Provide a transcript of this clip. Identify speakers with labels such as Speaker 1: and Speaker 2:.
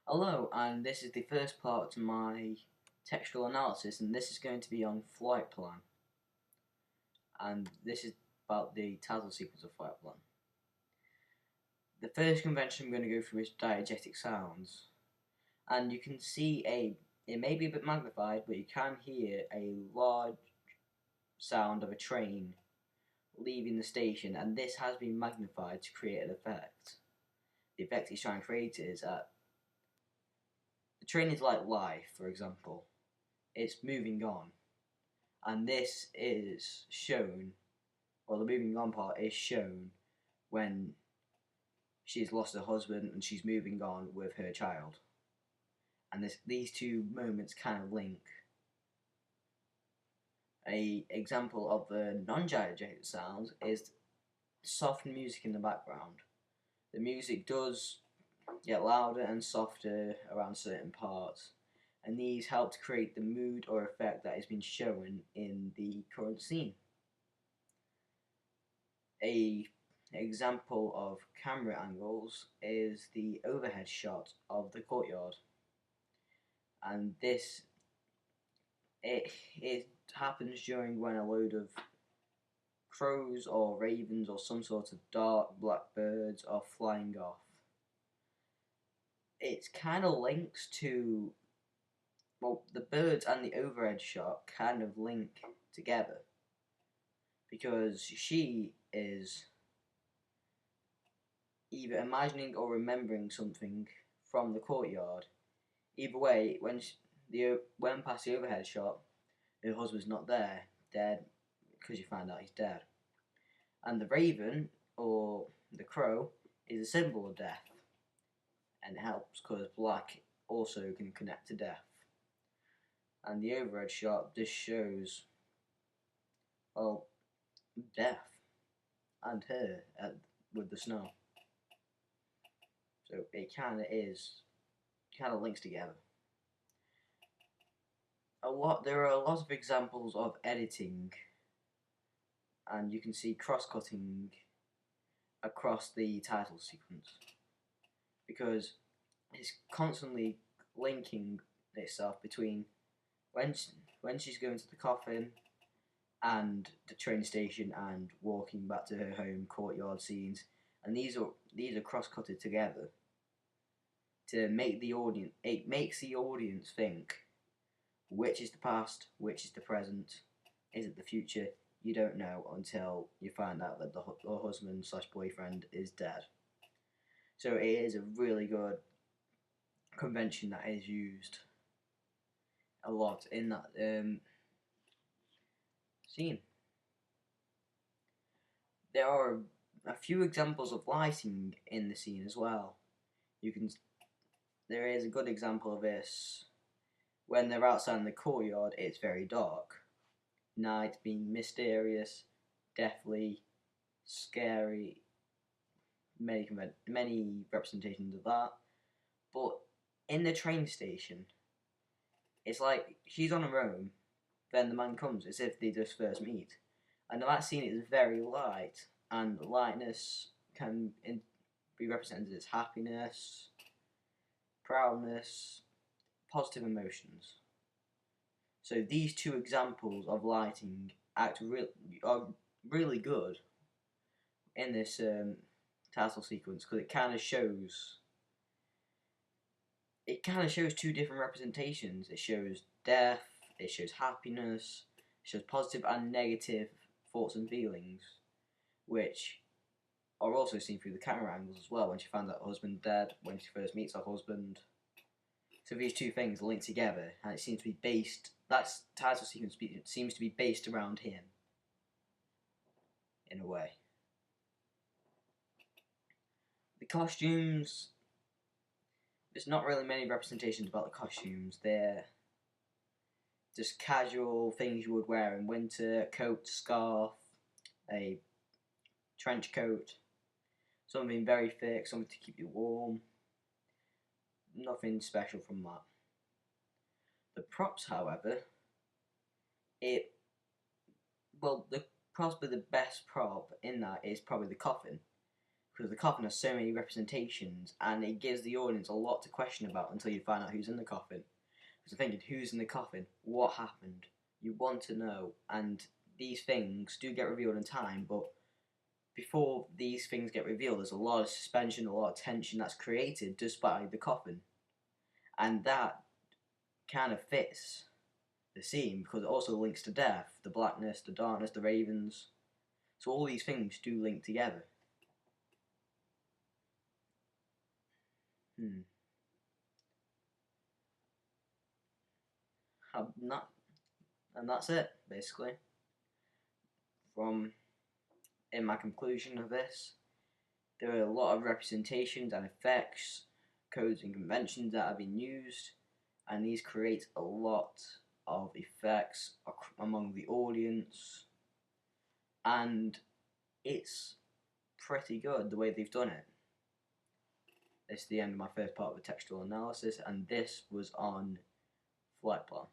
Speaker 1: Hello, and this is the first part to my textual analysis, and this is going to be on Flightplan, and this is about the title sequence of Flightplan. The first convention I'm going to go through is diegetic sounds, and you can see it may be a bit magnified, but you can hear a large sound of a train leaving the station, and this has been magnified to create an effect. The effect he's trying to create is that the train is like life, for example. It's moving on, and this is shown, or the moving on part is shown when she's lost her husband and she's moving on with her child. And these two moments kind of link. A example of the non-diegetic sounds is soft music in the background. The music does get louder and softer around certain parts, and these help to create the mood or effect that has been shown in the current scene. A example of camera angles is the overhead shot of the courtyard, and it happens during when a load of crows or ravens or some sort of dark black birds are flying off. It kind of links to, well, the birds and the overhead shot kind of link together because she is either imagining or remembering something from the courtyard. Either way, when past the overhead shot, her husband's not there, dead, because you find out he's dead. And the raven, or the crow, is a symbol of death, and it helps because black also can connect to death. And the overhead shot just shows, well, death, and her with the snow. So it kind of links together. There are a lot of examples of editing, and you can see cross-cutting across the title sequence because it's constantly linking itself between when she's going to the coffin and the train station and walking back to her home, courtyard scenes, and these are cross-cutted together to make the audience. It makes the audience think, which is the past, which is the present, is it the future? You don't know until you find out that the husband / boyfriend is dead. So it is a really good convention that is used a lot in that scene. There are a few examples of lighting in the scene as well. There is a good example of this when they're outside in the courtyard. It's very dark. Night being mysterious, deathly, scary. Many representations of that. But in the train station, it's like she's on her own. Then the man comes, as if they just first meet. And that scene is very light, and lightness can be represented as happiness, proudness, positive emotions. So these two examples of lighting are really good in this title sequence because it kind of shows two different representations. It shows death, it shows happiness, it shows positive and negative thoughts and feelings, which are also seen through the camera angles as well. When she finds out her husband dead, when she first meets her husband. So these two things link together, and it seems to be based. That title sequence seems to be based around him, in a way. The costumes. There's not really many representations about the costumes. They're just casual things you would wear in winter: coat, scarf, a trench coat, something very thick, something to keep you warm. Nothing special from that. The props, however, possibly the best prop in that is probably the coffin, because the coffin has so many representations, and it gives the audience a lot to question about until you find out who's in the coffin. Because I'm thinking, who's in the coffin? What happened? You want to know, and these things do get revealed in time, but before these things get revealed, there's a lot of suspension, a lot of tension that's created just by the coffin. And that kind of fits the scene because it also links to death, the blackness, the darkness, the ravens. So all these things do link together. Not, and that's it, basically. From in my conclusion of this, there are a lot of representations and effects, codes and conventions that have been used, and these create a lot of effects among the audience, and it's pretty good the way they've done it. It's the end of my first part of the textual analysis, and this was on Flightplan.